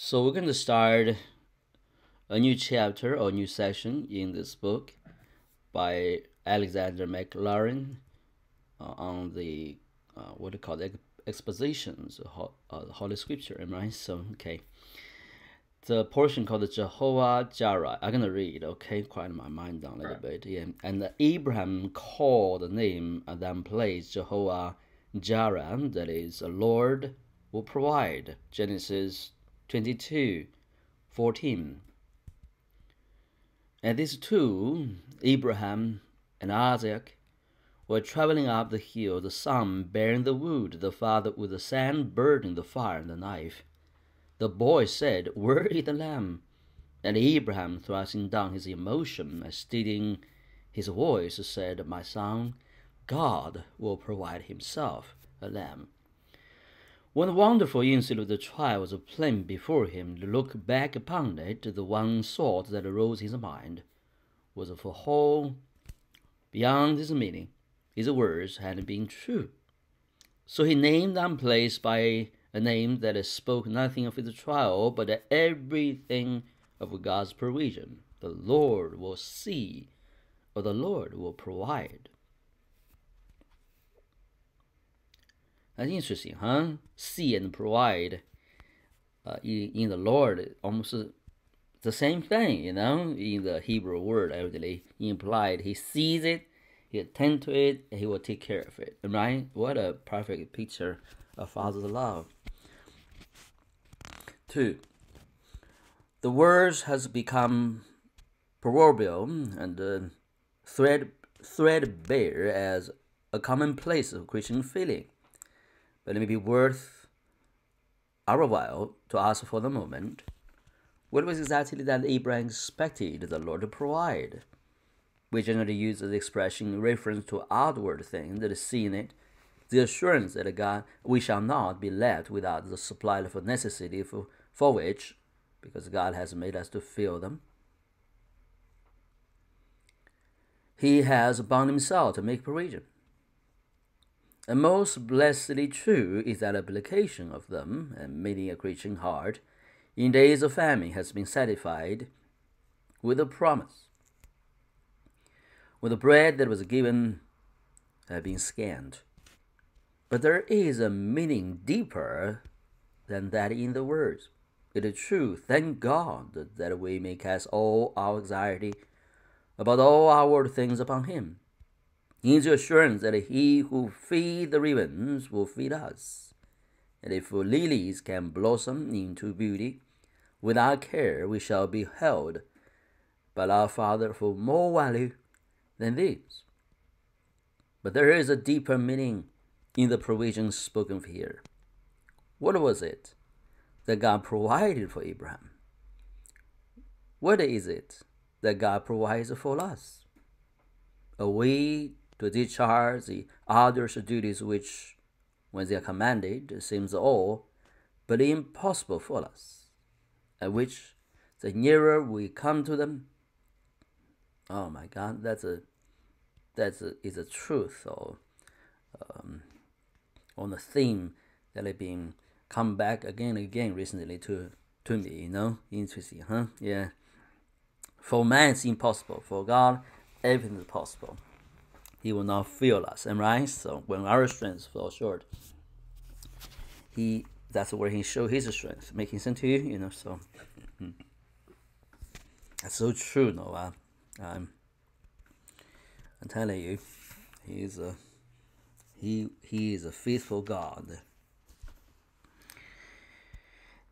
So we're going to start a new chapter or new section in this book by Alexander Maclaren on the what do you call it? Expositions, Holy Scripture, right? So okay, the portion called Jehovah Jireh. I'm gonna read. Okay, quiet my mind down a little bit. Yeah, and Abraham called the name of that place Jehovah Jireh, that is, the Lord will provide. Genesis 22:14. And these two, Abraham and Isaac, were traveling up the hill, the son bearing the wood, the father with the sand burning the fire and the knife. The boy said, "Where is the lamb?" And Abraham, thrusting down his emotion and steadying his voice, said, "My son, God will provide himself a lamb." When the wonderful incident of the trial was plain before him, to look back upon it, the one thought that arose in his mind was for whole beyond his meaning. His words had been true. So he named that place by a name that spoke nothing of his trial, but everything of God's provision. The Lord will see, or the Lord will provide. That's interesting, huh? See and provide in the Lord, almost the same thing, in the Hebrew word, actually implied. He sees it, he attends to it, and he will take care of it, right? What a perfect picture of Father's love. 2. The words has become proverbial and threadbare as a commonplace of Christian feeling. But it may be worth our while to ask for the moment, what was exactly that Abraham expected the Lord to provide? We generally use the expression in reference to outward things that is seen in it, the assurance that God, we shall not be left without the supply of necessity for which, because God has made us to feel them. He has bound himself to make provision. And most blessedly true is that application of them, and many a Christian heart, in days of famine, has been satisfied with a promise. When the bread that was given had been scant. But there is a meaning deeper than that in the words. It is true, thank God, that we may cast all our anxiety about all our things upon him, in the assurance that he who feeds the ravens will feed us. And if lilies can blossom into beauty, without care we shall be held by our Father for more value than these. But there is a deeper meaning in the provision spoken of here. What was it that God provided for Abraham? What is it that God provides for us? A way to discharge the arduous duties which, when they are commanded, seems all but impossible for us, and which, the nearer we come to them, oh my God, is a truth or on the theme that has been come back again and again recently to me, Interesting, huh? Yeah. For man it's impossible. For God, everything is possible. He will not fail us, right? So when our strength falls short, that's where he shows his strength. Making sense to you, so that's so true, Noah. I'm telling you, he is a faithful God.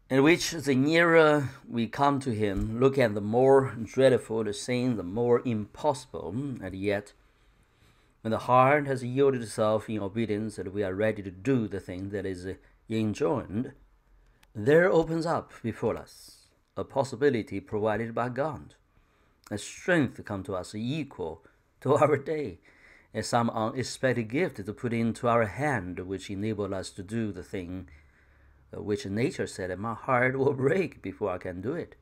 In which the nearer we come to him, look at the more dreadful the sin, the more impossible, and yet when the heart has yielded itself in obedience and we are ready to do the thing that is enjoined, there opens up before us a possibility provided by God, a strength come to us equal to our day, and some unexpected gift to put into our hand which enable us to do the thing which nature said, my heart will break before I can do it,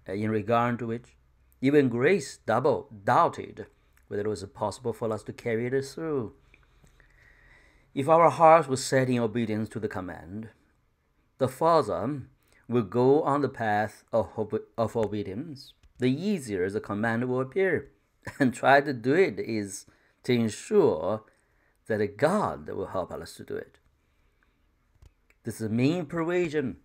in regard to which even grace doubted whether it was possible for us to carry it through. If our hearts were set in obedience to the command, the Father we go on the path of obedience, the easier the command will appear. And try to do it is to ensure that God will help us to do it. This is the main provision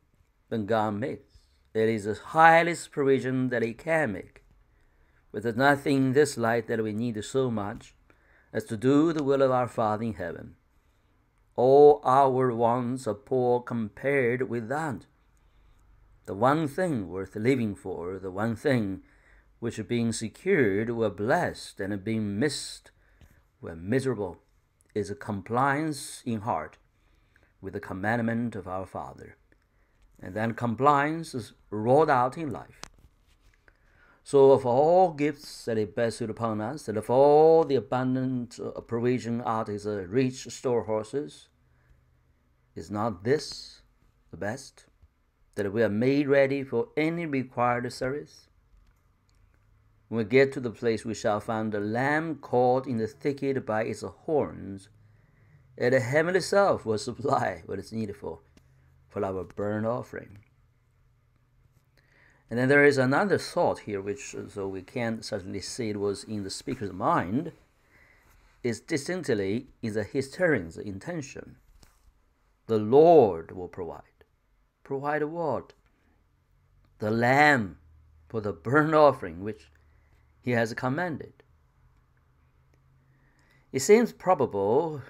that God makes. It is the highest provision that He can make. But there's nothing in this life that we need so much as to do the will of our Father in heaven. All our wants are poor compared with that. The one thing worth living for, the one thing which being secured we're blessed, and being missed we're miserable, is a compliance in heart with the commandment of our Father. And then compliance is rolled out in life. So of all gifts that He bestowed upon us, and of all the abundant provision out His rich storehouses, is not this the best? That we are made ready for any required service? When we get to the place, we shall find the lamb caught in the thicket by its horns, and the heavenly self will supply what is needful for our burnt offering. And then there is another thought here, which, though we can't certainly say it was in the speaker's mind, is distinctly in the historian's intention. The Lord will provide. Provide what? The lamb for the burnt offering which He has commanded. It seems probable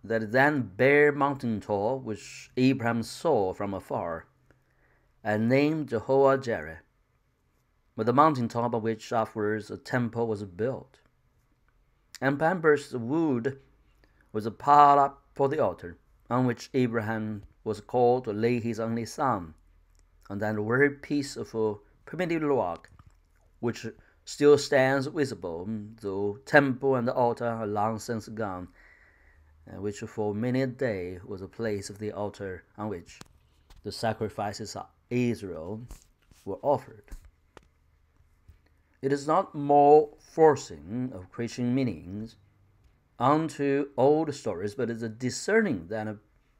that that bare mountain top which Abraham saw from afar and named Jehovah-Jireh, but the mountain top of which afterwards a temple was built, and Pamper's wood was piled up for the altar, on which Abraham was called to lay his only son, on that very piece of primitive rock which still stands visible, though temple and altar are long since gone, and which for many a day was a place of the altar on which the sacrifices of Israel were offered. It is not more forcing of Christian meanings onto old stories, but is a discerning than a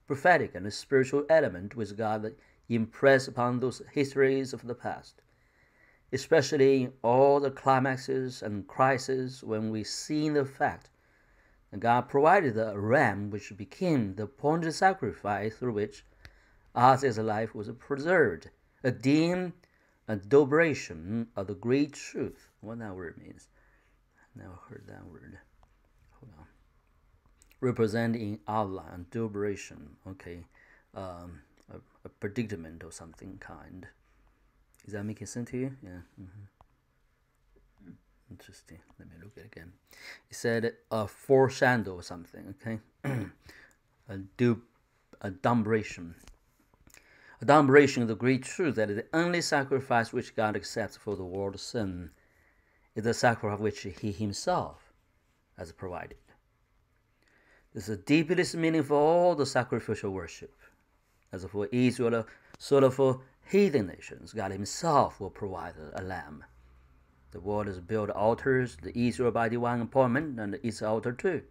prophetic and a spiritual element which God impressed upon those histories of the past, especially all the climaxes and crises when we see the fact that God provided a ram which became the appointed sacrifice through which Isaac's life was preserved, a dim adumbration of the great truth. What that word means? I never heard that word. Hold on. Represent in outline, adumbration. Okay, a predicament or something kind. Is that making sense to you? Yeah. Interesting. Let me look at it again. It said a foreshadow or something. Okay, adumbration. Adumbration of the great truth that the only sacrifice which God accepts for the world's sin is the sacrifice which He Himself has provided. This is the deepest meaning for all the sacrificial worship. As for Israel, sort of for heathen nations, God Himself will provide a lamb. The world has built altars, the Israel by divine appointment, and its altar too.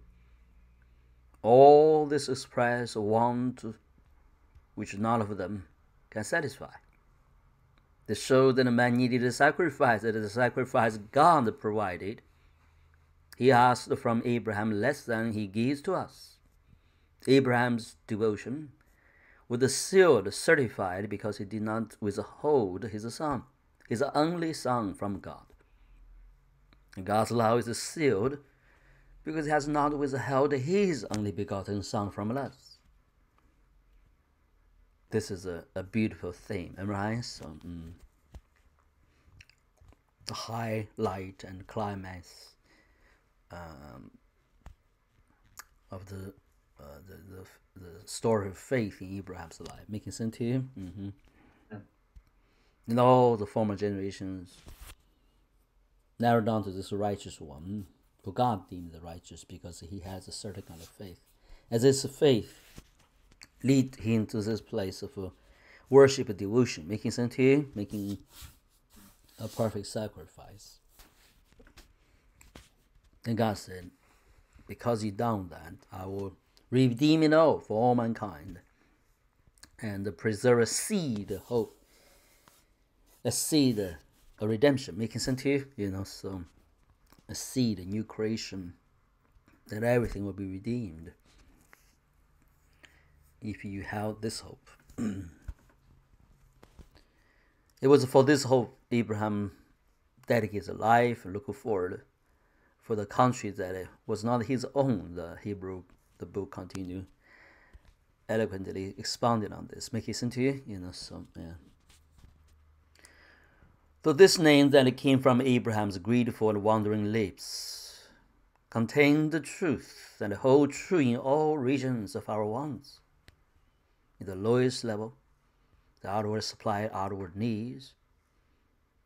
All this express want which none of them can satisfy. They show that a man needed a sacrifice, that the sacrifice God provided. He asked from Abraham less than He gives to us. Abraham's devotion was sealed, certified, because he did not withhold his son, his only son, from God. And God's love is sealed because He has not withheld His only begotten Son from us. This is a beautiful theme, right? So, the highlight and climax of the story of faith in Abraham's life. Making sense to you? Yeah. In all the former generations, narrowed down to this righteous one, who God deemed the righteous because he has a certain kind of faith. As this faith lead him to this place of worship and devotion. Making sense to you? Making a perfect sacrifice. And God said, because you done that, I will redeem it all for all mankind. and preserve a seed, hope, a seed, a redemption. Making sense to you? So a seed, a new creation, that everything will be redeemed if you have this hope. It was for this hope Abraham dedicated his life and looked forward for the country that was not his own. The book continued eloquently expounding on this. Make sense to you? So yeah. So this name that came from Abraham's grateful and wandering lips contained the truth and hold true in all regions of our wants. In the lowest level, the outward supply, outward needs.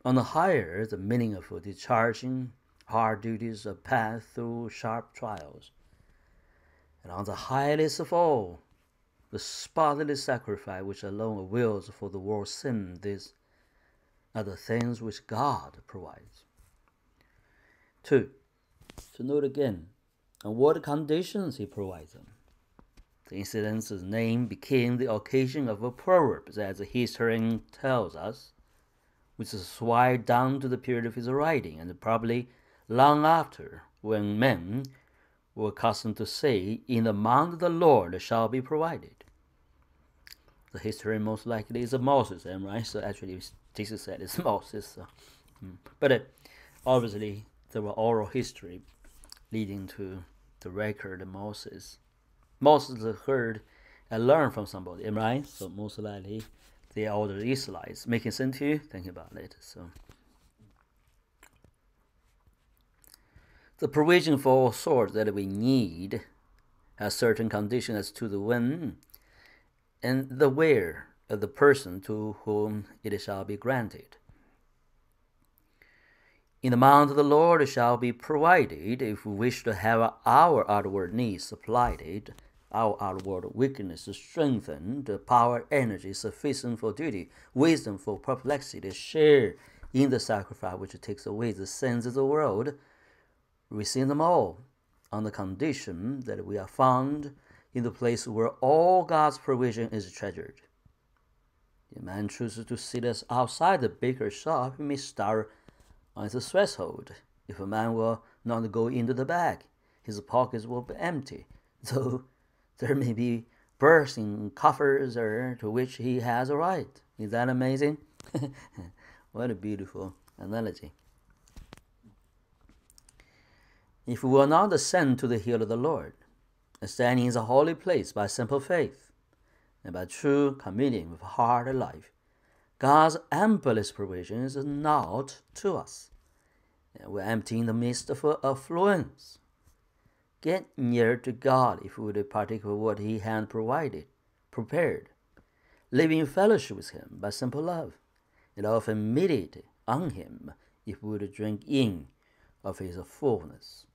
On the higher, the meaning of discharging hard duties, a path through sharp trials. And on the highest of all, the spotless sacrifice which alone wills for the world's sin. These are the things which God provides. 2. To note again on what conditions he provides them. The incident's name became the occasion of a proverb, as the historian tells us, which is why down to the period of his writing, and probably long after, when men were accustomed to say, "In the mount of the Lord shall be provided." The historian most likely is Moses, right? So actually, Jesus said it's Moses. So. But obviously, there were oral history leading to the record of Moses. Moses heard and learned from somebody, right? So most likely, they are all the Israelites. Making sense to you? Think about it. So the provision for all sorts that we need has certain conditions as to the when and the where of the person to whom it shall be granted. In the mount of the Lord shall be provided if we wish to have our outward needs supplied, our outward weakness strengthened, power, energy sufficient for duty, wisdom for perplexity, share in the sacrifice which takes away the sins of the world. Receive them all on the condition that we are found in the place where all God's provision is treasured. If a man chooses to sit us outside the baker's shop, he may starve on his threshold. If a man will not go into the bag, his pockets will be empty, though there may be bursting coffers to which he has a right. Is that amazing? What a beautiful analogy. If we will not ascend to the hill of the Lord, standing in the holy place by simple faith and by true communion with heart and life, God's amplest provision is not to us. We're empty in the midst of affluence. Get near to God if we would partake of what He had prepared. Live in fellowship with Him by simple love, and often meditate on Him if we would drink in of His fullness.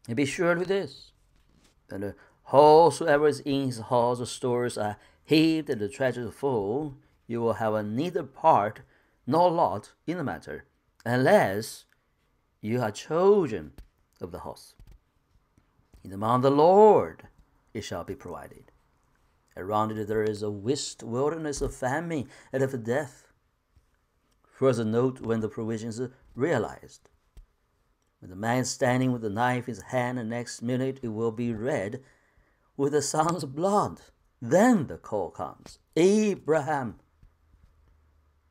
And be sure of this, that whosoever is in his house, the stores are heaped and the treasures full. You will have neither part nor lot in the matter, unless you are chosen of the house. In the mount of the Lord it shall be provided. Around it there is a waste wilderness of famine and of death. Further note when the provisions are realized. When the man is standing with the knife in his hand, the next minute it will be red with the son's blood. Then the call comes, Abraham.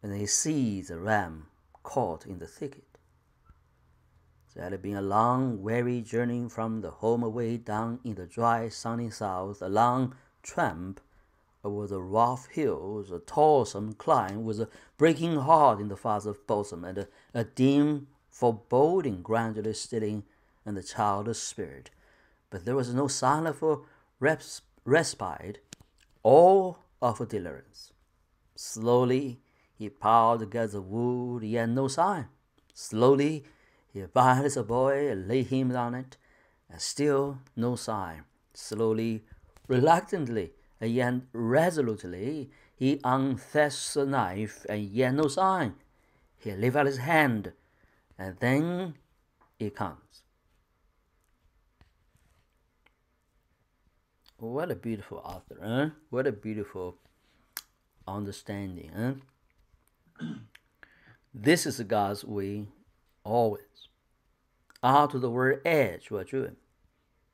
And he sees the ram caught in the thicket. So it had been a long, weary journey from the home away down in the dry, sunny south, a long tramp over the rough hills, a toilsome climb with a breaking heart in the father's bosom, and a dim foreboding gradually stealing in the child's spirit. But there was no sign of a respite or of a deliverance. Slowly he piled together wood, yet no sign. Slowly he binded the boy and laid him on it, and still no sign. Slowly, reluctantly, and yet resolutely, he unthasped the knife, and yet no sign. He lifted out his hand, and then it comes. What a beautiful author, huh? What a beautiful understanding. This is God's way always. Out to the very edge we're driven,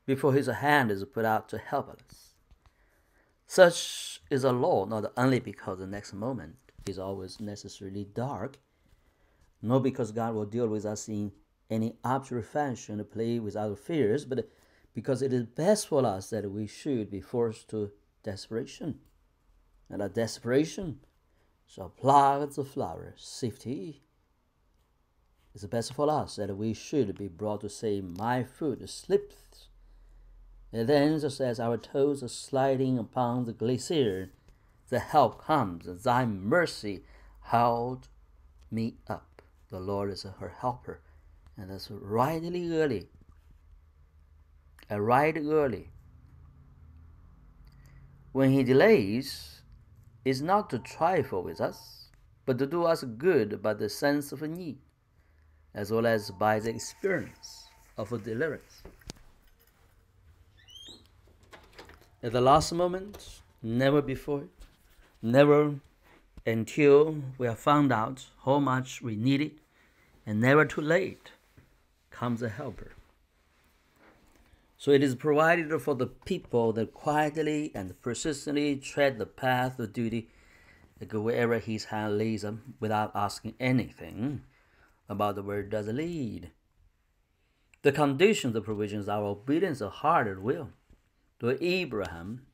before his hand is put out to help us. Such is a law, not only because the next moment is always necessarily dark, nor because God will deal with us in any arbitrary fashion to play with our fears, but because it is best for us that we should be forced to desperation. And that desperation shall pluck the flower. Safety is best for us that we should be brought to say, my foot slips. And then, just as our toes are sliding upon the glacier, the help comes. Thy mercy held me up. The Lord is her helper. And that's right early. Right early. When he delays, it's not to trifle with us, but to do us good by the sense of need, as well as by the experience of a deliverance. At the last moment, never before, never until we have found out how much we need it, and never too late, comes a helper. So it is provided for the people that quietly and persistently tread the path of duty, that go wherever his hand leads them, without asking anything about the where does it lead. The conditions of provisions are obedience of heart and will. To Abraham,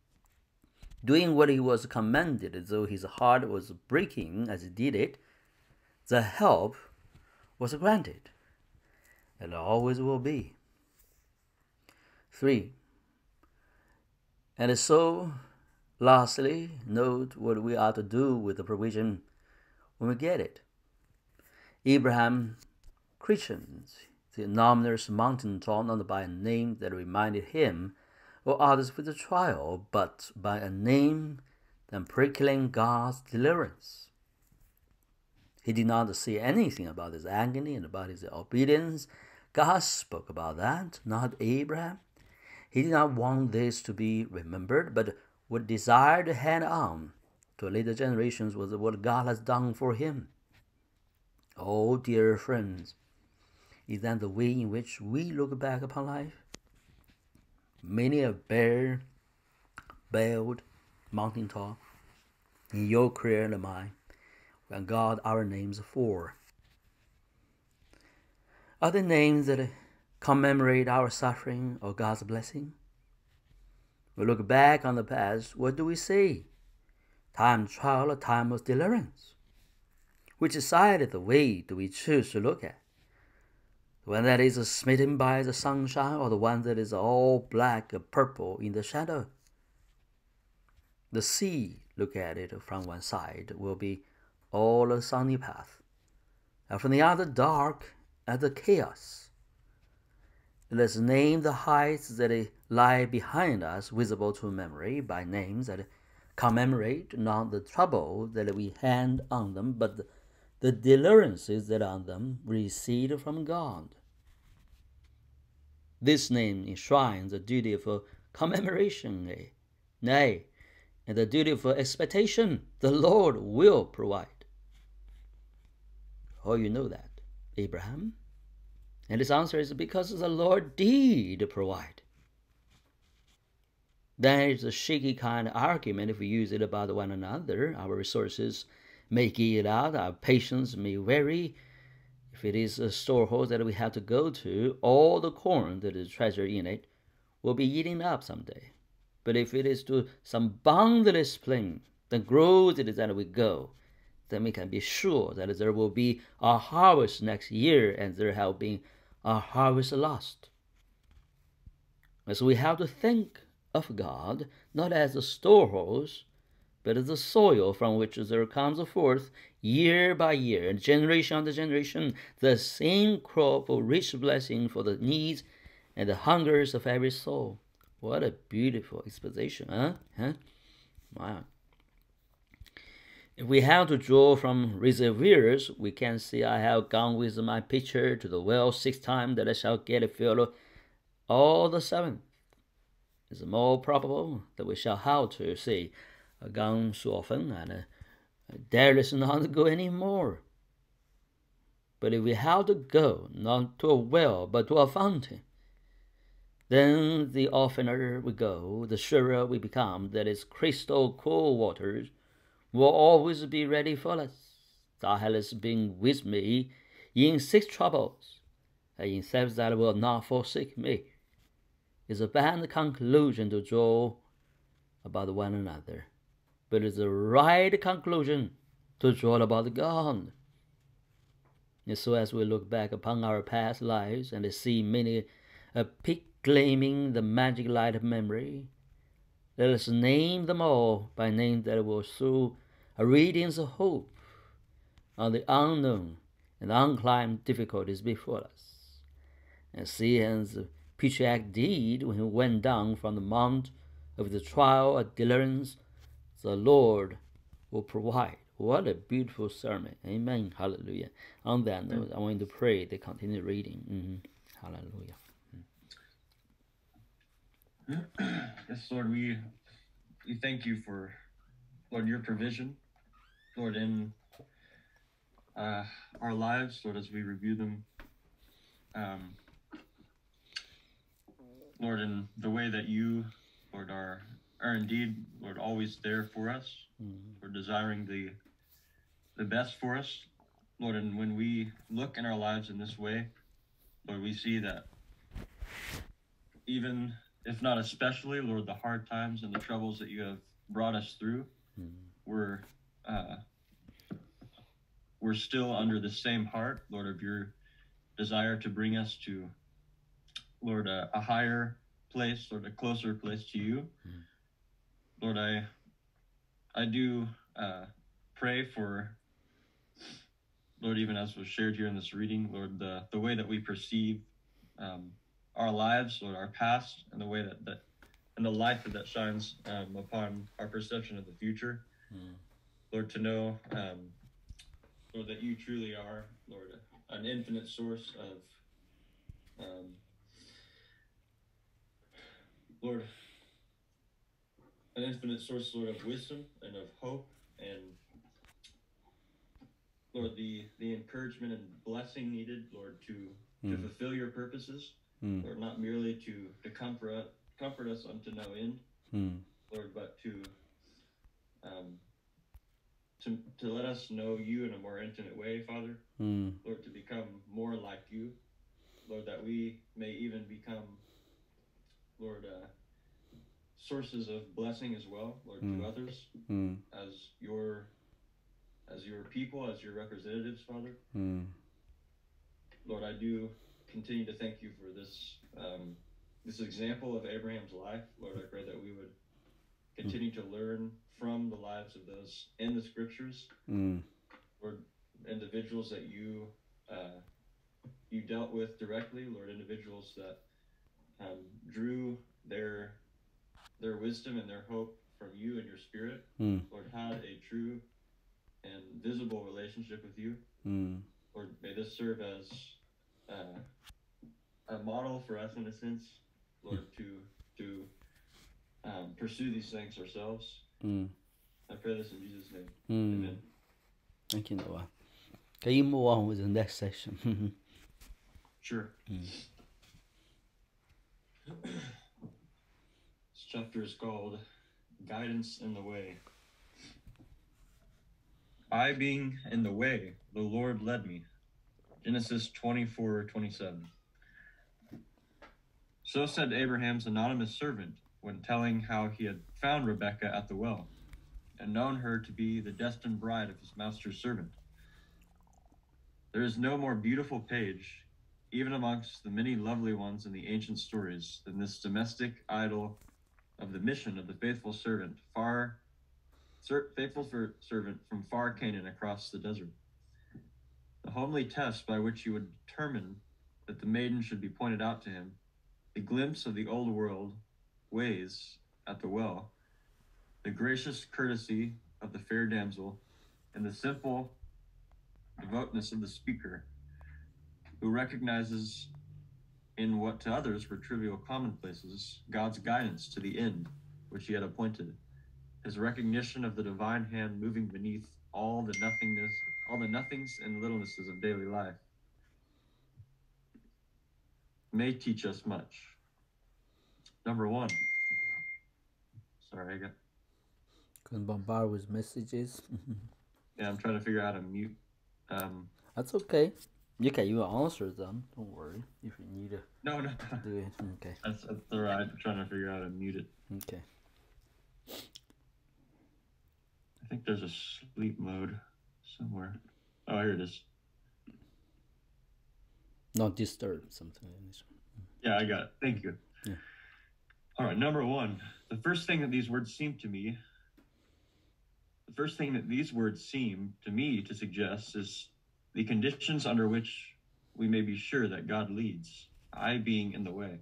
doing what he was commanded, as though his heart was breaking as he did it, the help was granted, and always will be. 3. And so, lastly, note what we are to do with the provision when we get it. Abraham christened the enormous mountain top not by a name that reminded him or others with a trial, but by a name that proclaimed God's deliverance. He did not say anything about his agony and about his obedience. God spoke about that, not Abraham. He did not want this to be remembered, but would desire to hand on to later generations was what God has done for him. Oh, dear friends, is that the way in which we look back upon life? Many a bare, bailed mountaintop in your career and mine, when God our names for. Are the names that commemorate our suffering or God's blessing? We look back on the past, what do we say? Time of trial or time of deliverance? Which side of the way do we choose to look at? The one that is smitten by the sunshine, or the one that is all black or purple in the shadow? The sea, look at it from one side, will be all a sunny path, and from the other dark as the chaos. Let's name the heights that lie behind us, visible to memory, by names that commemorate not the trouble that we hand on them, but the deliverances that on them recede from God. This name enshrines the duty of commemoration, nay, and the duty of expectation. The Lord will provide. Oh, you know that, Abraham? And his answer is because the Lord did provide. That is a shaky kind of argument if we use it about one another. Our resources may give out, our patience may vary. If it is a storehouse that we have to go to, all the corn that is treasured in it will be eaten up someday. But if it is to some boundless plain that grows it as we go, then we can be sure that there will be a harvest next year, and there have been a harvest lost. And so we have to think of God not as a storehouse, but as the soil from which there comes forth year by year and generation after generation the same crop of rich blessing for the needs and the hungers of every soul. What a beautiful exposition, huh? Wow. If we have to draw from reservoirs, we can say, I have gone with my pitcher to the well 6 times, that I shall get a fill all the 7th. It's more probable that we shall have to say, gone so often and There is not to go any more. But if we have to go, not to a well, but to a fountain, then the oftener we go, the surer we become that its crystal cool waters will always be ready for us. Thou hast been with me in 6 troubles, and in 7 that will not forsake me. It's a bad conclusion to draw about one another, but it's the right conclusion to draw about God. And so as we look back upon our past lives and see many a peak gleaming the magic light of memory, let us name them all by name that will throw a radiance of hope on the unknown and unclimbed difficulties before us. And see as the patriarch did when he went down from the mount of the trial of deliverance, the Lord will provide. What a beautiful sermon. Amen. Hallelujah. On that note, I want to pray. They continue reading. Hallelujah. Yes, Lord, we thank you for, Lord, your provision, Lord, in our lives, Lord, as we review them. Lord, in the way that you, Lord, are indeed, Lord, always there for us, Lord, desiring the best for us, Lord, and when we look in our lives in this way, Lord, we see that even if not especially, Lord, the hard times and the troubles that you have brought us through, we're still under the same heart, Lord, of your desire to bring us to, Lord, a higher place, Lord, a closer place to you. Lord, I do pray for, Lord, even as was shared here in this reading, Lord, the way that we perceive our lives, Lord, our past, and the way that and the light that shines upon our perception of the future. Lord, to know, Lord, that you truly are, Lord, an infinite source of, Lord, an infinite source, Lord, of wisdom and of hope and, Lord, the encouragement and blessing needed, Lord, to fulfill your purposes, Lord, not merely to comfort us unto no end, Lord, but to let us know you in a more intimate way, Father, Lord, to become more like you, Lord, that we may even become, Lord, sources of blessing as well, Lord, to others as your people, as your representatives, Father. Lord, I do continue to thank you for this this example of Abraham's life. Lord, I pray that we would continue to learn from the lives of those in the scriptures, Lord, individuals that you dealt with directly, Lord, individuals that drew their wisdom and their hope from you and your spirit, Lord, had a true and visible relationship with you. Lord, may this serve as a model for us in a sense, Lord, to pursue these things ourselves. I pray this in Jesus' name. Amen. Thank you, Noah. Can you move on with the next section? Sure. This chapter is called Guidance in the Way. I being in the way, the Lord led me. Genesis 24:27. So said Abraham's anonymous servant when telling how he had found Rebekah at the well and known her to be the destined bride of his master's servant. There is no more beautiful page, even amongst the many lovely ones in the ancient stories, than this domestic idyll of the mission of the faithful servant from far Canaan across the desert. The homely test by which he would determine that the maiden should be pointed out to him, the glimpse of the old world ways at the well, the gracious courtesy of the fair damsel, and the simple devoutness of the speaker, who recognizes in what to others were trivial commonplaces God's guidance to the end which he had appointed, his recognition of the divine hand moving beneath all the nothings and littlenesses of daily life may teach us much. Number one. Sorry, I got. Couldn't bombard with messages. Yeah, I'm trying to figure out how to mute. That's okay. You can even answer them. Don't worry if you need to No. do it. Okay. That's all right. I'm trying to figure out how to mute it. Okay. I think there's a sleep mode somewhere. Oh, here it is. Not disturb something. Yeah, I got it. Thank you. Yeah. All right, number one. The first thing that these words seem to me to suggest is the conditions under which we may be sure that God leads, I being in the way.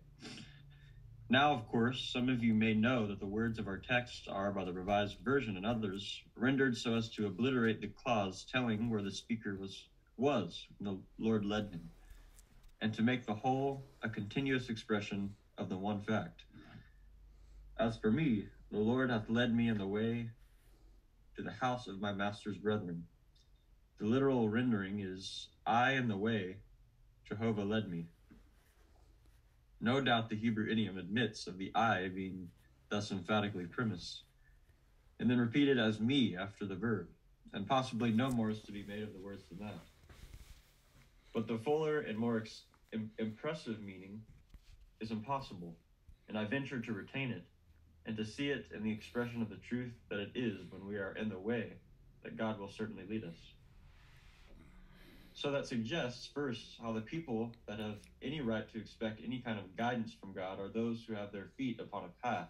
Now, of course, some of you may know that the words of our text are, by the Revised Version and others, rendered so as to obliterate the clause telling where the speaker was when the Lord led him, and to make the whole a continuous expression of the one fact. As for me, the Lord hath led me in the way to the house of my master's brethren. The literal rendering is, I in the way, Jehovah led me. No doubt the Hebrew idiom admits of the I being thus emphatically premised, and then repeated as me after the verb, and possibly no more is to be made of the words than that. But the fuller and more impressive meaning is impossible, and I venture to retain it, and to see it in the expression of the truth that it is when we are in the way, that God will certainly lead us. So that suggests, first, how the people that have any right to expect any kind of guidance from God are those who have their feet upon a path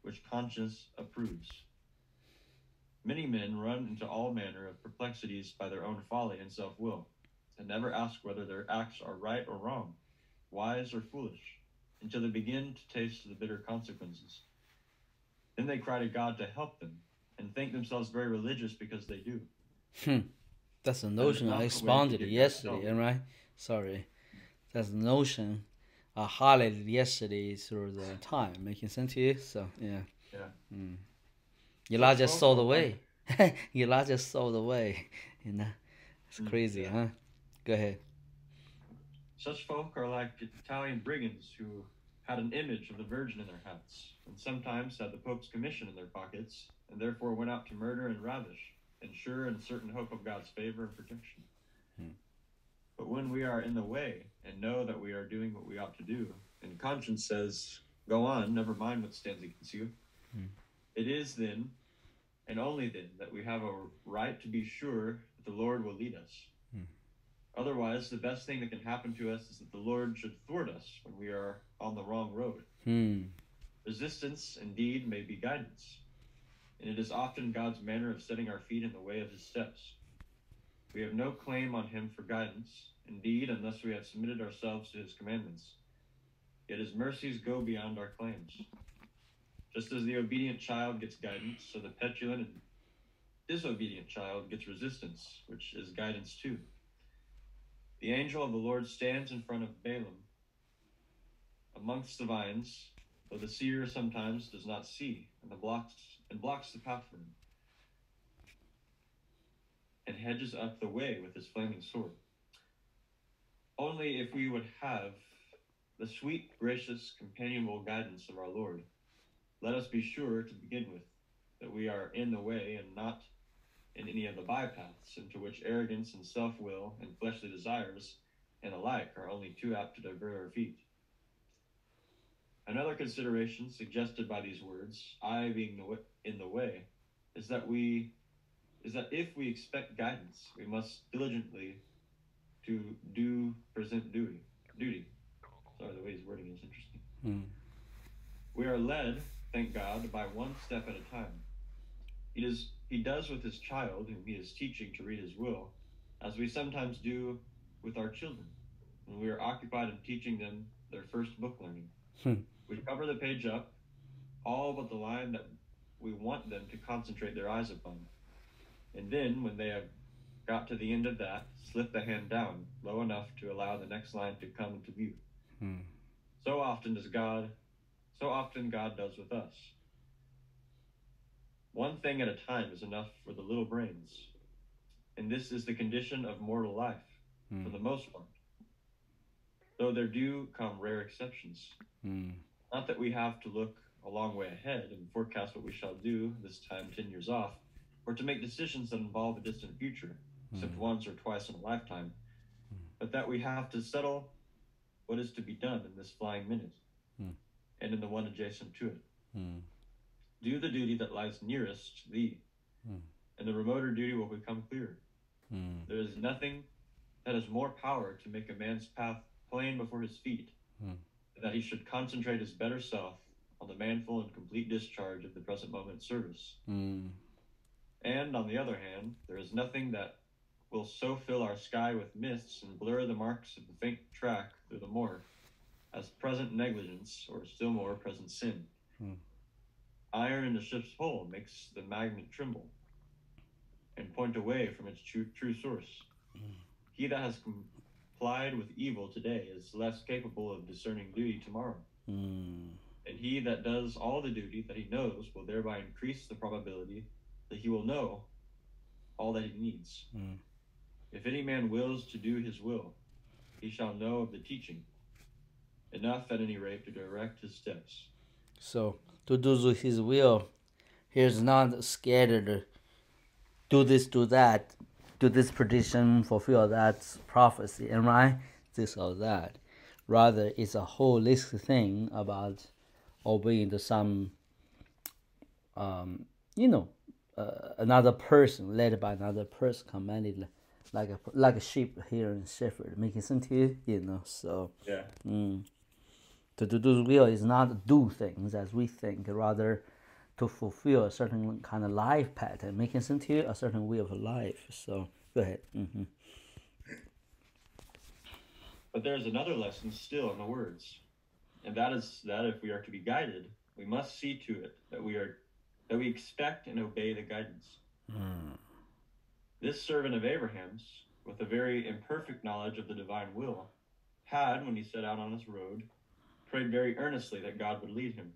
which conscience approves. Many men run into all manner of perplexities by their own folly and self-will, and never ask whether their acts are right or wrong, wise or foolish, until they begin to taste the bitter consequences. Then they cry to God to help them, and think themselves very religious because they do. That's the notion I expounded yesterday, right? Sorry. That's the notion I highlighted yesterday through the time. Making sense to you? So, yeah. Yeah. Elijah saw the way. Elijah saw the way. You know? It's crazy, yeah. huh? Go ahead. Such folk are like Italian brigands who had an image of the Virgin in their hats, and sometimes had the Pope's commission in their pockets, and therefore went out to murder and ravish, and sure and certain hope of God's favor and protection. But when we are in the way, and know that we are doing what we ought to do, and conscience says, go on, never mind what stands against you, it is then, and only then, that we have a right to be sure that the Lord will lead us. Otherwise, the best thing that can happen to us is that the Lord should thwart us when we are on the wrong road. Resistance, indeed, may be guidance, and it is often God's manner of setting our feet in the way of his steps. We have no claim on him for guidance, indeed, unless we have submitted ourselves to his commandments. Yet his mercies go beyond our claims. Just as the obedient child gets guidance, so the petulant and disobedient child gets resistance, which is guidance too. The angel of the Lord stands in front of Balaam amongst the vines, though the seer sometimes does not see, and blocks the path for him, and hedges up the way with his flaming sword. Only if we would have the sweet, gracious, companionable guidance of our Lord, let us be sure to begin with that we are in the way and not in any of the bypaths into which arrogance and self-will and fleshly desires and the like are only too apt to divert our feet. Another consideration suggested by these words, I being in the way, is that if we expect guidance, we must diligently to present duty. Sorry, the way he's wording is interesting. We are led, thank God, by one step at a time. He does with his child, whom he is teaching to read his will, as we sometimes do with our children, when we are occupied in teaching them their first book learning. We cover the page up, all but the line that we want them to concentrate their eyes upon. And then, when they have got to the end of that, slip the hand down low enough to allow the next line to come into view. So often God does with us. One thing at a time is enough for the little brains, and this is the condition of mortal life, for the most part. Though there do come rare exceptions. Not that we have to look a long way ahead and forecast what we shall do this time 10 years off, or to make decisions that involve a distant future, except once or twice in a lifetime, but that we have to settle what is to be done in this flying minute, and in the one adjacent to it. Do the duty that lies nearest thee, and the remoter duty will become clearer. There is nothing that has more power to make a man's path plain before his feet, that he should concentrate his better self on the manful and complete discharge of the present moment's service. And, on the other hand, there is nothing that will so fill our sky with mists and blur the marks of the faint track through the moor as present negligence, or still more, present sin. Iron in the ship's hull makes the magnet tremble and point away from its true source. He that has complied with evil today is less capable of discerning duty tomorrow. And he that does all the duty that he knows will thereby increase the probability that he will know all that he needs. If any man wills to do his will, he shall know of the teaching, enough at any rate to direct his steps. So, to do his will, he is not scattered, do this, do that, do this prediction, fulfill that prophecy, and right, this or that. Rather, it's a holistic thing about obeying to some, another person, led by another person, commanded like a sheep hearing shepherd, making sense to you, so. Yeah. To do will is not do things as we think, rather to fulfill a certain kind of life pattern, making sense to you, a certain way of life. So, go ahead. But there's another lesson still in the words, and that is that if we are to be guided, we must see to it that we expect and obey the guidance. This servant of Abraham's, with a very imperfect knowledge of the divine will, had, when he set out on his road, prayed very earnestly that God would lead him.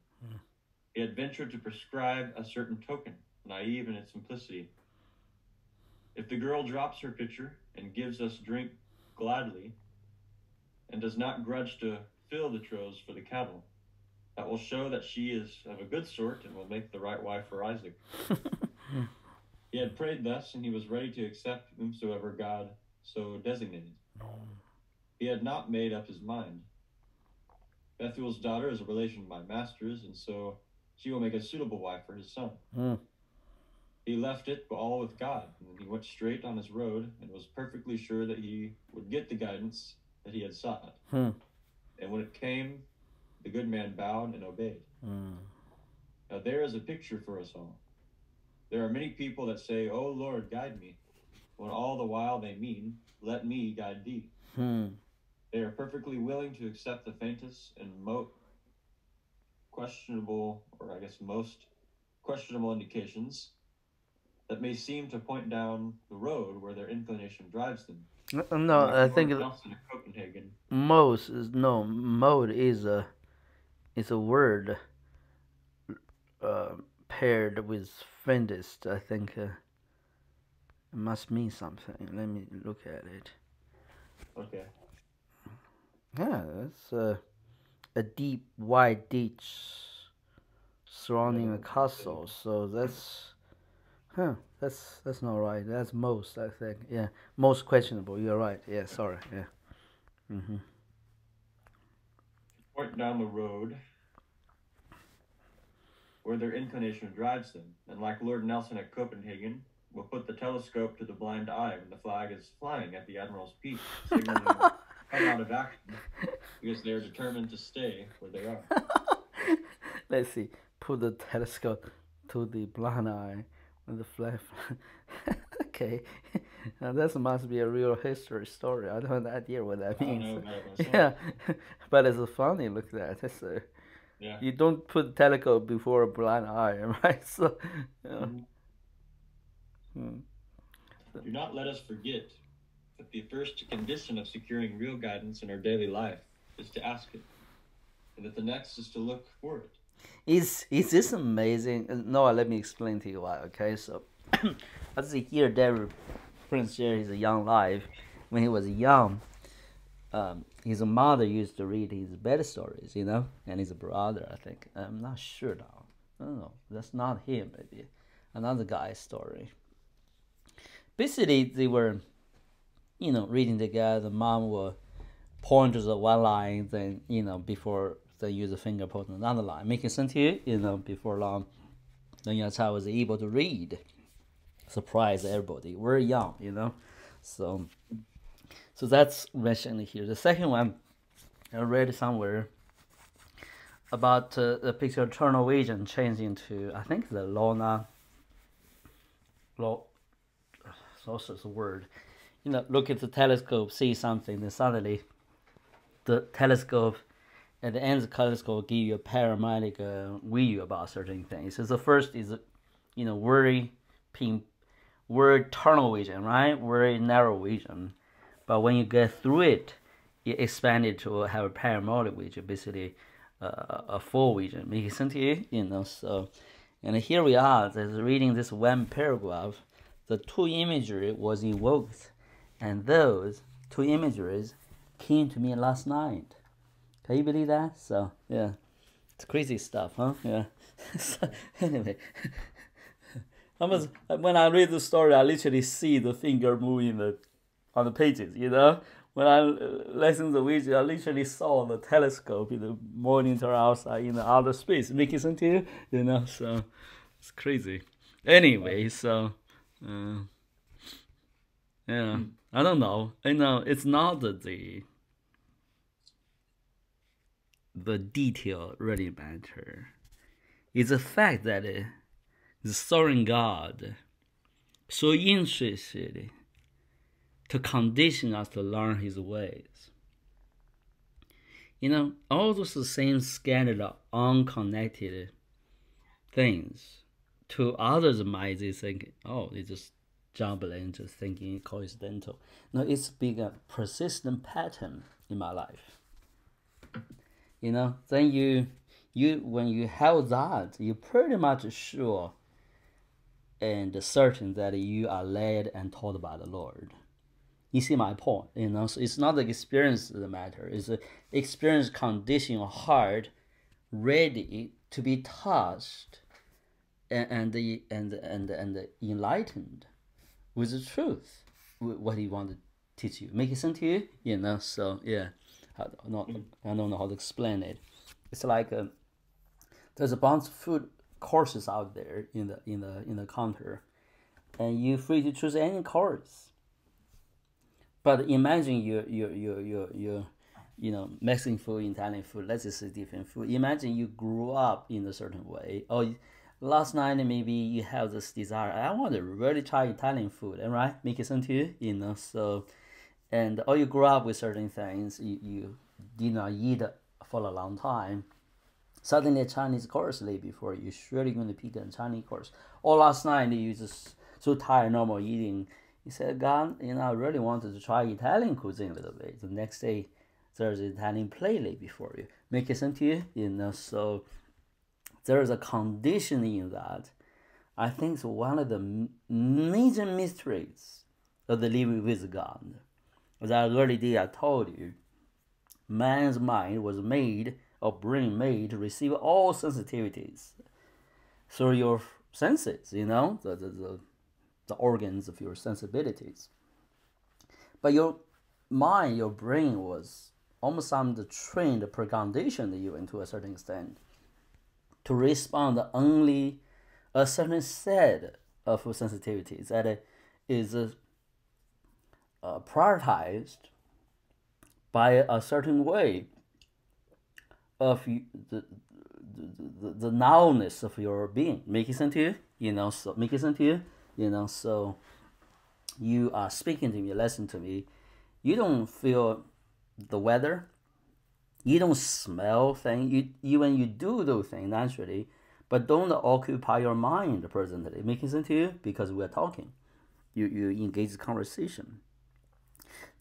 He had ventured to prescribe a certain token, naive in its simplicity. If the girl drops her pitcher and gives us drink gladly, and does not grudge to fill the troughs for the cattle, that will show that she is of a good sort and will make the right wife for Isaac. He had prayed thus, and he was ready to accept whomsoever God so designated. He had not made up his mind. Bethuel's daughter is a relation of my master's, and so she will make a suitable wife for his son. He left it all with God, and he went straight on his road, and was perfectly sure that he would get the guidance that he had sought. And when it came, the good man bowed and obeyed. Now there is a picture for us all. There are many people that say, "Oh Lord, guide me," when all the while they mean, "Let me guide thee." They are perfectly willing to accept the faintest and most questionable indications that may seem to point down the road where their inclination drives them. No, I think Nelson in Copenhagen. mode is a word paired with faintest. I think it must mean something. Let me look at it. Okay. Yeah, that's a deep, wide ditch surrounding a castle. So that's not right. That's most, I think. Yeah, most questionable. You're right. Yeah, sorry. Yeah. Point down the road where their inclination drives them, and like Lord Nelson at Copenhagen, will put the telescope to the blind eye when the flag is flying at the Admiral's peak, signaling come out of action, because they are determined to stay where they are. Let's see. Put the telescope to the blind eye when the flag. Okay, now this must be a real history story. I don't have an idea what that means. I don't know about it myself. Yeah, but it's funny. Look at that. It's Yeah. You don't put the telescope before a blind eye, right? So. Yeah. Do not let us forget that the first condition of securing real guidance in our daily life is to ask it, and that the next is to look for it. Is this amazing? No, let me explain to you why. Okay, so as you hear David Prince shared his young life. When he was young, his mother used to read his bed stories, and his brother, I think. I'm not sure now. I don't know. That's not him, maybe. Another guy's story. Basically, they were, reading together. Mom will point to the one line, then, before they use a finger point on another line. Making sense to you? Before long, then your child was able to read. Surprise everybody. We're young, So that's mentioned here. The second one, I read somewhere about the picture of tunnel vision changing to, I think, the Lona. It's also a word. Look at the telescope, see something, then suddenly the telescope at the end of the telescope give you a panoramic view about certain things. So the first is, very tunnel vision, right? Very narrow vision. But when you get through it, it expanded to have a panoramic vision, basically a full vision. Make sense to you? So, and here we are, reading this one paragraph. The two imagery was invoked, and those two imageries came to me last night. Can you believe that? So, yeah, it's crazy stuff, huh? Yeah. So, anyway, when I read the story, I literally see the finger moving on the pages, When I listen to the video, I literally saw the telescope in the monitor outside in the outer space. Making sense to you? So it's crazy. Anyway, so yeah, I don't know. It's not the detail really matter. It's the fact that the sovereign God so interested to condition us to learn his ways. All those same scattered, unconnected things, to others' minds, they think, oh, it's just jumbling, just thinking coincidental. No, it's been a persistent pattern in my life. Then you when you have that, you're pretty much sure and certain that you are led and taught by the Lord. You see my point, So it's not the experience that matters. It's the experience condition your heart ready to be touched and enlightened with the truth, what he wanted to teach you. Make it sense to you? So yeah, I don't know how to explain it. It's like there's a bunch of food courses out there in the counter, and you're free to choose any course. But imagine you Mexican food, Italian food, let's just say different food. Imagine you grew up in a certain way. Or last night maybe you have this desire, I want to really try Italian food, right? Make it sense to you? So, or you grew up with certain things, you did not eat for a long time. Suddenly a Chinese course lay before you, surely going to pick a Chinese course. Or last night you just so tired, normal eating. You said, God, I really wanted to try Italian cuisine a little bit. The next day, there's an Italian plate lay before you. Make it sense to you? So there's a conditioning in that. I think it's one of the major mysteries of the living with God. As I already did, I told you, man's mind was made, or brain made, to receive all sensitivities through your senses, the organs of your sensibilities. But your mind, your brain was almost trained, preconditioned you to a certain extent to respond only a certain set of sensitivities that is prioritized by a certain way of the nowness of your being. Make sense to you? So make sense to you? So you are speaking to me, listen to me. You don't feel the weather. You don't smell things. Even you do those things naturally, but don't occupy your mind presently. Make sense to you? Because we are talking. You engage the conversation.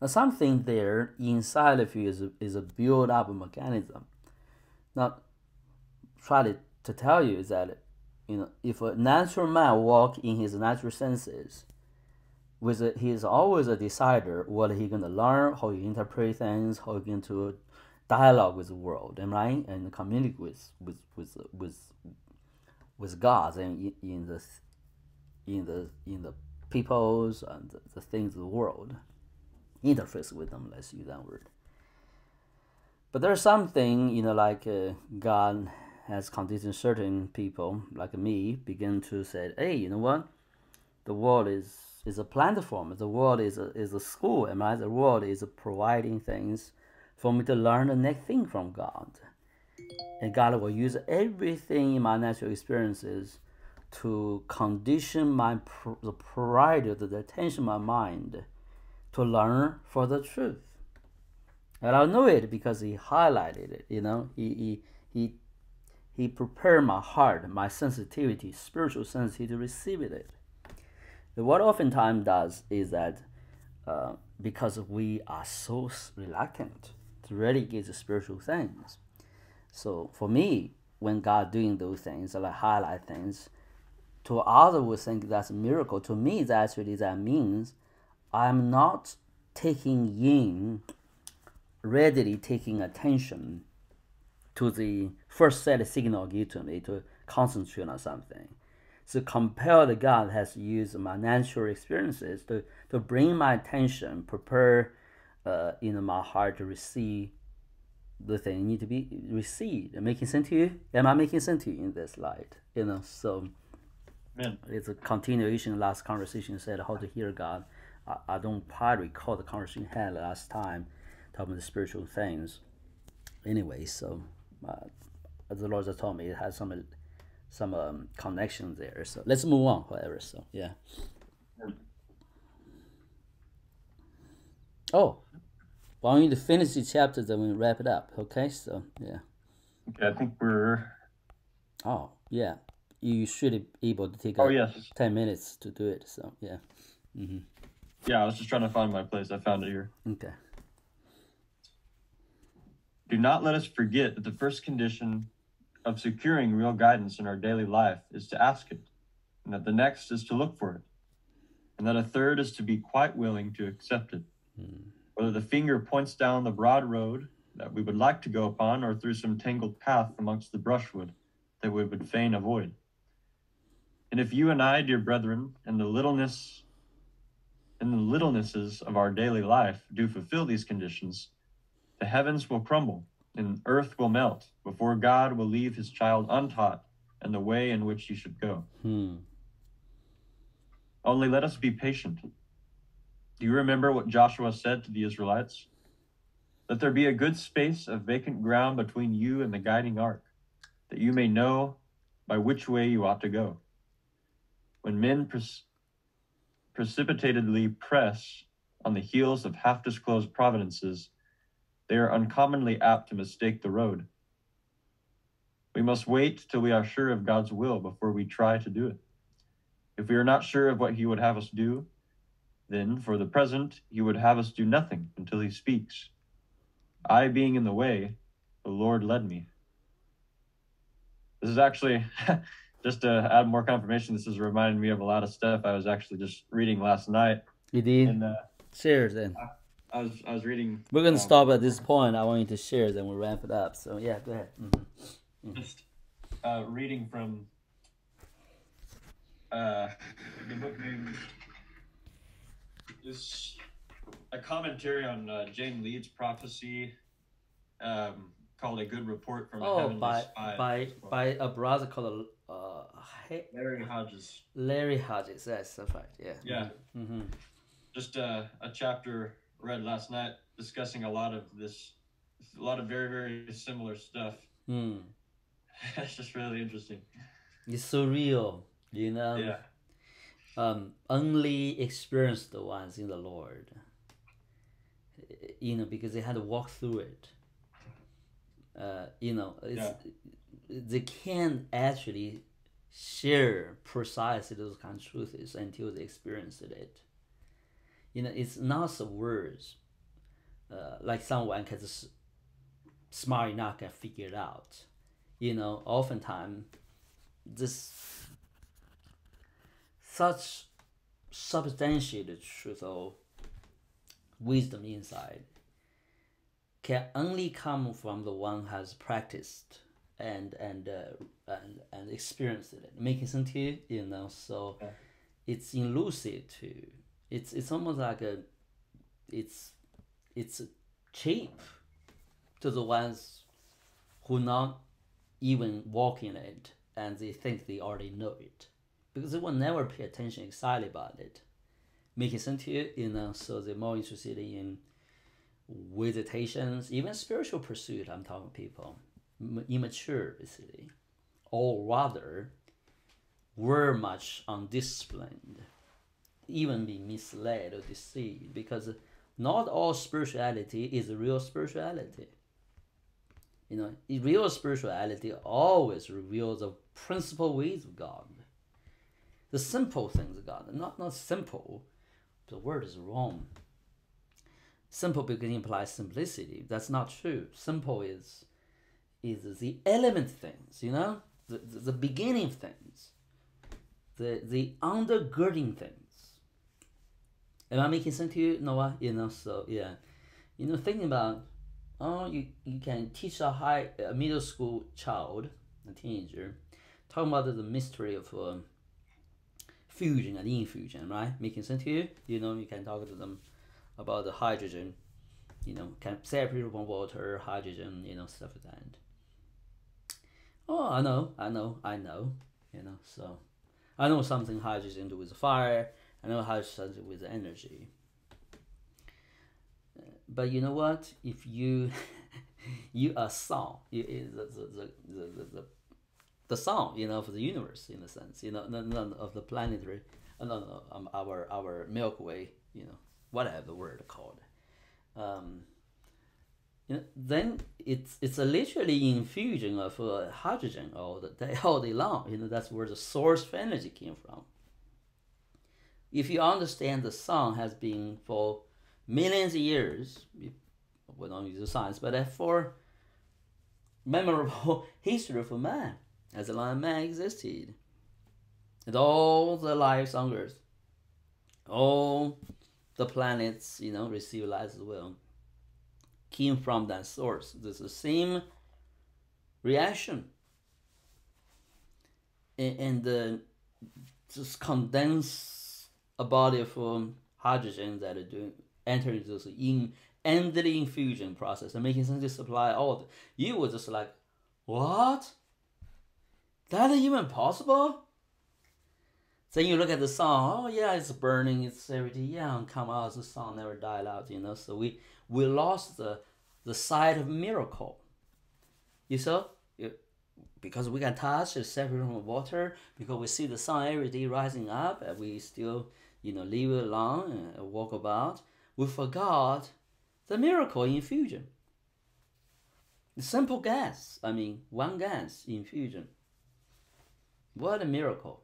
Now something there inside of you is a build-up mechanism. Now, try to tell you is that, if a natural man walk in his natural senses, he is always a decider what he going to learn, how he interpret things, how he going to dialogue with the world, am I right? And communicate with God and in the peoples and the things of the world, interface with them. Let's use that word. But there's something, like God has conditioned certain people like me begin to say, hey, you know what? The world is a platform. The world is a school. Am I? The world is providing things for me to learn the next thing from God. And God will use everything in my natural experiences to condition the pride, the attention of my mind to learn for the truth. And I know it because He highlighted it. He prepared my heart, my sensitivity, spiritual sensitivity to receive it. What oftentimes does is that because we are so reluctant to really get the spiritual things. So for me, when God doing those things, like highlight things, to others would think that's a miracle. To me, that means I'm not readily taking attention to the first set of signal given to me to concentrate on something. So compelled God has used my natural experiences to bring my attention, prepare my heart to receive the thing need to be received. Making sense to you? Am I making sense to you in this light? So Amen. It's a continuation. Last conversation said how to hear God. I don't quite recall the conversation we had last time talking about the spiritual things. Anyway, so as the Lord has told me, it has some connection there. So let's move on, however. So yeah. Oh, well, I need to finish the chapter, then we wrap it up. Okay, so yeah. Okay, I think we're. Oh yeah, you should be able to take 10 minutes to do it. So yeah. Mm-hmm. Yeah, I was just trying to find my place. I found it here. Okay. Do not let us forget that the first condition of securing real guidance in our daily life is to ask it, and that the next is to look for it, and that a third is to be quite willing to accept it. Whether the finger points down the broad road that we would like to go upon or through some tangled path amongst the brushwood that we would fain avoid. And if you and I, dear brethren, in the littlenesses of our daily life do fulfill these conditions, the heavens will crumble and earth will melt before God will leave his child untaught and the way in which he should go. Only let us be patient. Do you remember what Joshua said to the Israelites? Let there be a good space of vacant ground between you and the guiding ark, that you may know by which way you ought to go. When men precipitatedly press on the heels of half-disclosed providences, they are uncommonly apt to mistake the road. We must wait till we are sure of God's will before we try to do it. If we are not sure of what he would have us do, then for the present he would have us do nothing until he speaks. I being in the way, the Lord led me. This is actually, just to add more confirmation, this is reminding me of a lot of stuff I was actually just reading last night. You did? And, share then. I was reading. We're going to stop at this point. I want you to share, then we'll wrap it up. So yeah, go ahead. Just reading from the book name is a commentary on Jane Leeds' prophecy called "A Good Report from a Heavenly Spy." By a brother called Larry Hodges. Larry Hodges, that's right. Yeah. Yeah. Mm-hmm. Just a chapter read last night discussing a lot of very, very similar stuff. It's just really interesting. It's so real, Yeah. Only experienced the ones in the Lord, because they had to walk through it. They can't actually share precisely those kind of truths until they experienced it. It's not the words. Like someone can just smart enough can figure it out. Oftentimes such substantiated truth or wisdom inside can only come from the one who has practiced and experienced it. Making sense to you, So it's elusive too. It's almost like it's cheap to the ones who not even walk in it and they think they already know it because they will never pay attention excited about it. Making sense to you, So they're more interested in visitations, even spiritual pursuit. I'm talking people immature basically, or rather were much undisciplined, even be misled or deceived, because not all spirituality is real spirituality. Real spirituality always reveals the principal ways of God, the simple things of God. Not simple, the word is wrong. Simple because it implies simplicity. That's not true. Simple is the element things, the beginning things, the undergirding things. Am I making sense to you, Noah? So yeah, thinking about, you can teach a middle school child, a teenager, talking about the mystery of fusion and infusion, right? Making sense to you? You can talk to them about the hydrogen, can separate from water, hydrogen, stuff like that. Oh, I know, So I know something hydrogen do with fire. I know hydrogen do with energy. But you know what? If you a song, the song, for the universe in a sense, none of the planetary, our Milky Way, whatever the word called. Then it's a literally infusion of hydrogen all day long. That's where the source of energy came from. If you understand the sun has been for millions of years, we don't use the science, but for memorable history of man, as long as man existed, and all the lives on Earth, all the planets, receive light as well, came from that source. There's the same reaction, and just condense a body of hydrogen that are entering this endless infusion process and making sense to supply all. You were just like, what? That even possible? Then you look at the sun. Oh yeah, it's burning. It's everything. Yeah, and come out. The sun never died out. So we lost the sight of miracle. You saw, because we can touch it separate from water. Because we see the sun every day rising up, and we still live along and walk about. We forgot the miracle in fusion. The simple gas. One gas in fusion. What a miracle!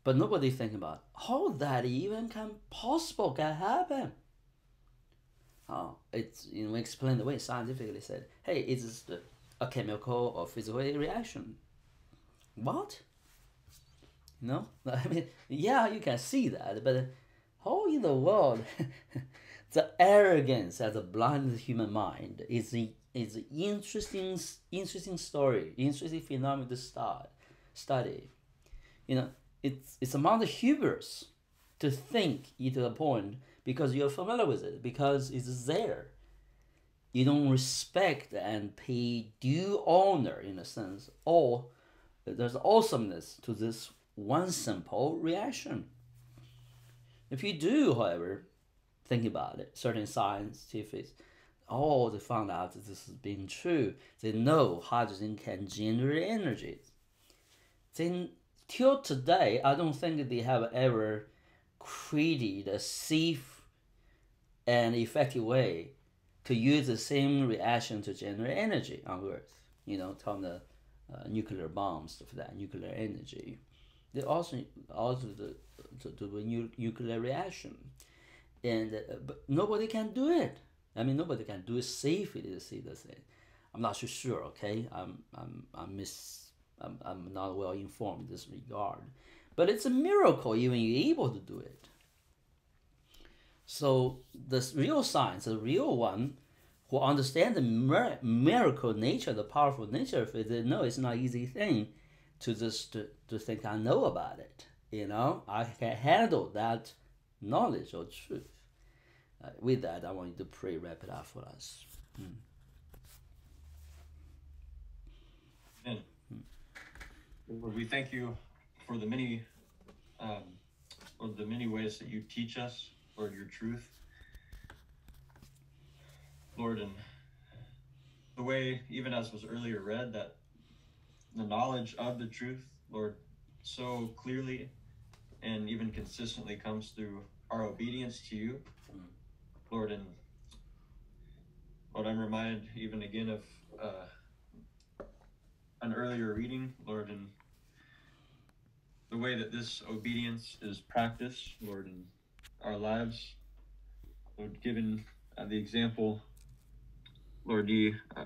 But nobody think about how that even can happen. Oh, it's explained the way scientifically said, hey, it's just a chemical or physical reaction. What? Yeah, you can see that, but how in the world the arrogance as a blind human mind is an interesting story, interesting phenomenon to study. It's among the hubris to think it to a point because you're familiar with it, because it's there. You don't respect and pay due honor, in a sense, or there's awesomeness to this one simple reaction. If you do, however, think about it, certain scientists, they found out that this has been true. They know hydrogen can generate energy. Then, till today, I don't think they have ever created a safe and effective way to use the same reaction to generate energy on Earth. From the nuclear bombs, stuff like that, nuclear energy. They also the nuclear reaction, and but nobody can do it. Nobody can do it safely. To see this. I'm not so sure. Okay, I'm not well informed in this regard, but it's a miracle even you're able to do it. So the real science, the real one, who understand the miracle nature, the powerful nature of it, they know it's not an easy thing to just to think I know about it. I can handle that knowledge or truth. With that, I want you to pray, wrap it up for us. Amen. Lord, we thank you for the many, ways that you teach us, Lord, your truth. Lord, and the way, even as was earlier read, that the knowledge of the truth, Lord, so clearly and even consistently comes through our obedience to you, Lord. And Lord, I'm reminded even again of an earlier reading, Lord, and the way that this obedience is practiced, Lord, in our lives. Lord, given the example, Lord,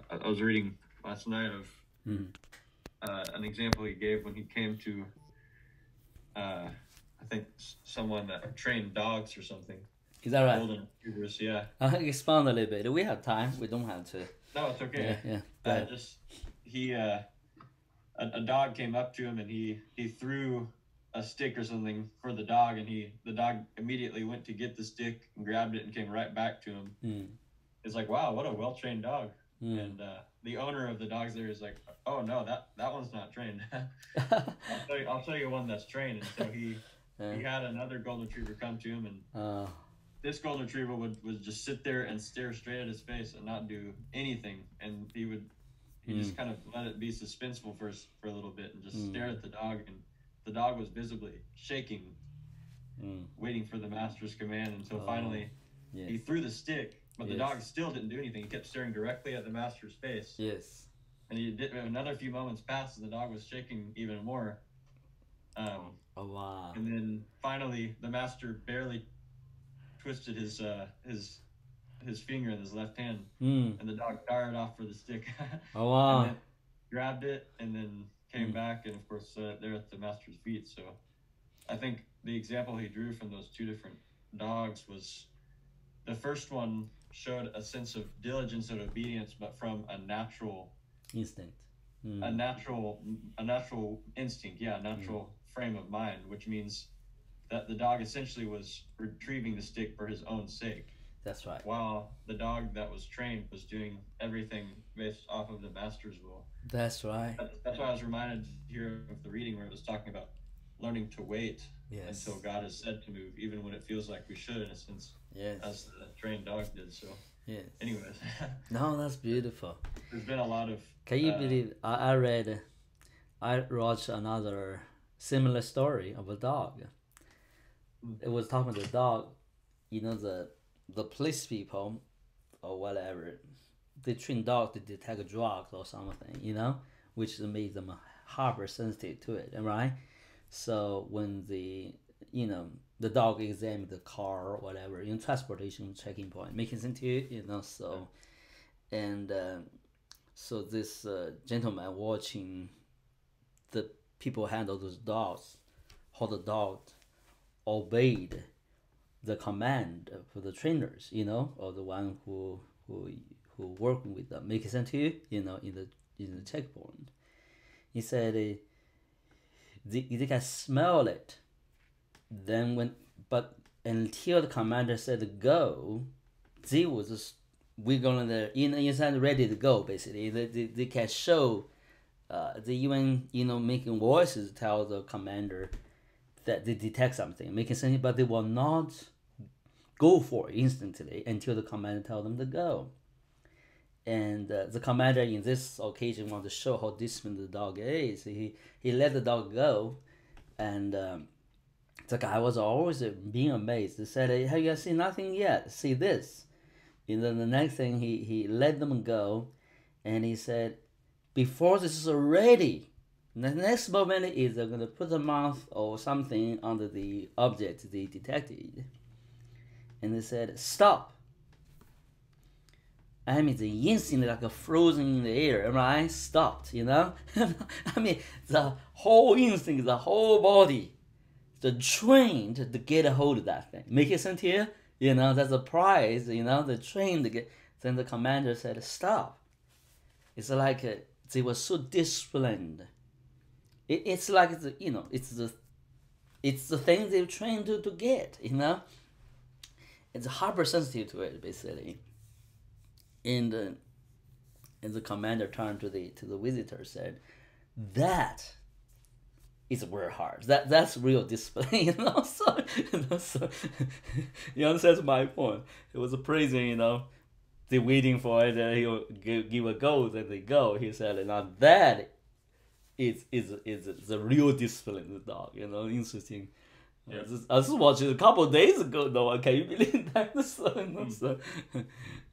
I was reading last night of an example he gave when he came to, I think, someone that trained dogs or something. Is that right? Golden retrievers, yeah. I'll expand a little bit. We have time. We don't have to. No, it's okay. Yeah. A dog came up to him and he threw a stick or something for the dog, and the dog immediately went to get the stick and grabbed it and came right back to him. It's like, wow, what a well-trained dog. And the owner of the dogs there is like, oh no, that one's not trained. I'll show you one that's trained. And so he had another golden retriever come to him, and this golden retriever would just sit there and stare straight at his face and not do anything. And he just kind of let it be suspenseful for a little bit and just stare at the dog. And the dog was visibly shaking, waiting for the master's command, until finally he threw the stick, but the dog still didn't do anything. He kept staring directly at the master's face. Yes. And another few moments passed, and the dog was shaking even more. Wow. And then finally, the master barely twisted his finger in his left hand, and the dog darted off for the stick. Oh wow! And then grabbed it, and then came back, and of course they're at the master's feet. So I think the example he drew from those two different dogs was, the first one showed a sense of diligence and obedience, but from a natural instinct, a natural instinct, a natural frame of mind, which means that the dog essentially was retrieving the stick for his own sake. That's right. While the dog that was trained was doing everything based off of the master's will. That's right. That's why I was reminded here of the reading where it was talking about learning to wait until God has said to move, even when it feels like we should, in a sense, as the trained dog did. So, anyways. No, that's beautiful. There's been a lot of... Can you believe, I wrote another similar story of a dog. It was talking about the dog, the police people or whatever, they train dogs to detect drugs or something, which made them hyper sensitive to it, right? So when the dog examined the car or whatever, transportation checking point, making sense to you, so this gentleman watching the people handle those dogs, how the dog obeyed the command for the trainers, or the one who working with them. Make sense to you, in the checkpoint. He said they can smell it. Then but until the commander said go, they was just wiggling their inside, ready to go. Basically, they can show. They even making voices tell the commander that they detect something, making sense, but they will not go for it instantly until the commander tells them to go. And the commander in this occasion wanted to show how disciplined the dog is. He let the dog go, and the guy was always being amazed. He said, "Hey, have you seen nothing yet? See this." And then the next thing, he let them go, and he said, "Before this is ready, the next moment is they're going to put the mouth or something under the object they detected." And they said, "Stop." I mean, the instinct like frozen in the air, right? Stopped, I mean, the whole instinct, the whole body, the trained to get a hold of that thing. Make it sense here? That's a prize. The train. Then the commander said, "Stop." It's like they were so disciplined. It's like it's the thing they're trained to get. It's hypersensitive to it basically. And the commander turned to the visitor, said, "That is very hard. That's real discipline." So you understand my point. It was praising. They're waiting for it. He'll give a go. Then they go. He said, "Now that is the real discipline of the dog." Interesting. Yeah. I just watched it a couple of days ago. Though, can you believe that? So,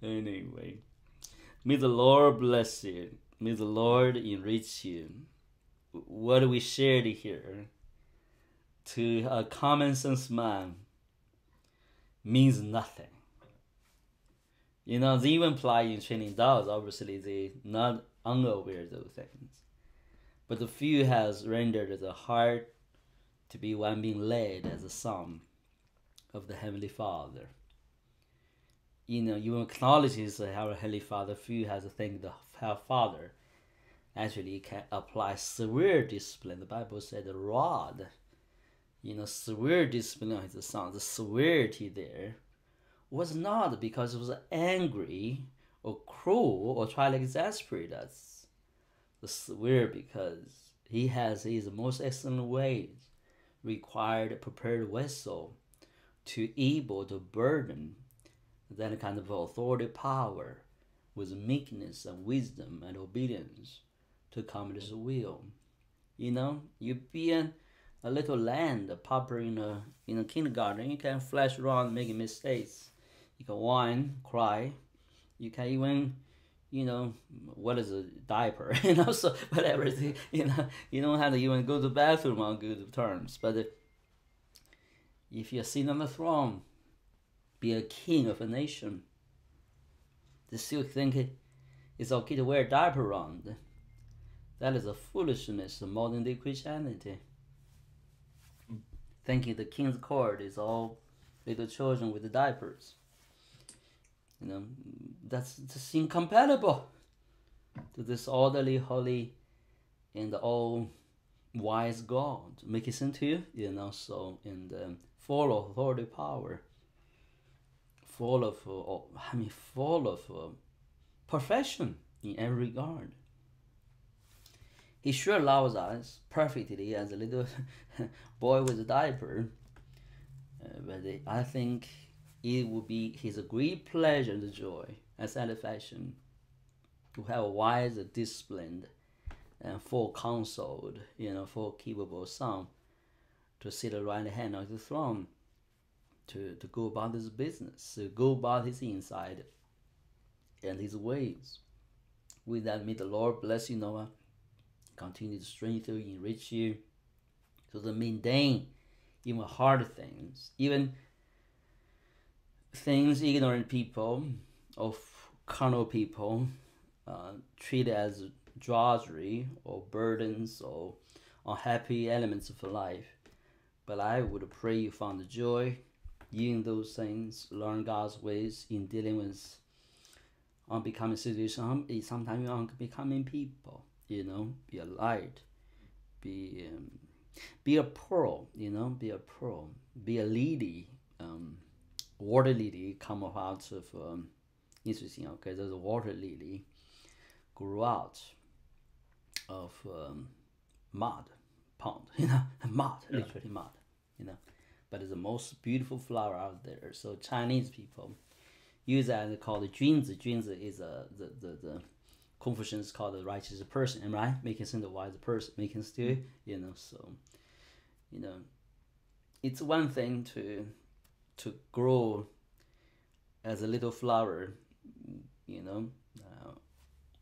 anyway, may the Lord bless you. May the Lord enrich you. What we shared here to a common sense man means nothing. They even apply in training dogs. Obviously, they not unaware of those things. But the few has rendered the heart to be one being led as a son of the Heavenly Father. You acknowledge our Heavenly Father. Few has a thing the Father actually can apply severe discipline. The Bible said the rod, severe discipline on his son. The severity there was not because it was angry or cruel or try to exasperate us. The severe because he has his most excellent ways, required a prepared vessel to able to burden that kind of authority power with meekness and wisdom and obedience to accomplish his will. You be a little lamb, a puppy in a kindergarten. You can flash around making mistakes. You can whine, cry. You can even, what is a diaper? So whatever. You don't have to even go to the bathroom on good terms. But if you're sitting on the throne, be a king of a nation, they still think it's okay to wear a diaper around. That is a foolishness of modern day Christianity. Thinking the king's court is all little children with the diapers. That's just incompatible to this orderly, holy, and all wise God. Make it sense to you? So full of authority, power, full of perfection in every regard. He sure loves us perfectly as a little boy with a diaper. But I think it would be his great pleasure and joy and satisfaction to have a wise, disciplined, and full counseled, full capable son to sit at the right hand of the throne, to go about his business, to go about his inside and his ways. With that, may the Lord bless you, Noah. Continue to strengthen you, enrich you, so to maintain even hard things, even things ignorant people of carnal people treat as drudgery or burdens or unhappy elements of life. But I would pray you found the joy in those things, learn God's ways in dealing with unbecoming situations, sometimes you're unbecoming people. Be a light, be a pearl, be a pearl, be a lily, water lily come out of interesting. Okay, there's a water lily grew out of mud pond, mud, literally mud, but it's the most beautiful flower out there. So Chinese people use that and call it junzi. Junzi is the Confucians call the righteous person, am I right? Making sense the wise person, making sense to so it's one thing to grow as a little flower,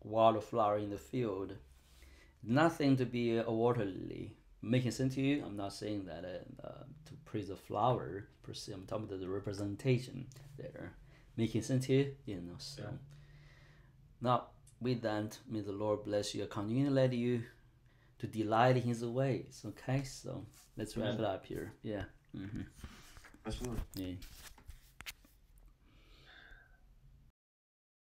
wildflower in the field. Nothing to be a water lily. Making sense to you? I'm not saying that to praise a flower per se. I'm talking about the representation there. Making sense to you? So. Yeah. Now, with that, may the Lord bless you. Continue to let you to delight in His ways. Okay, so let's wrap it up here. Yeah. That's good. Yeah.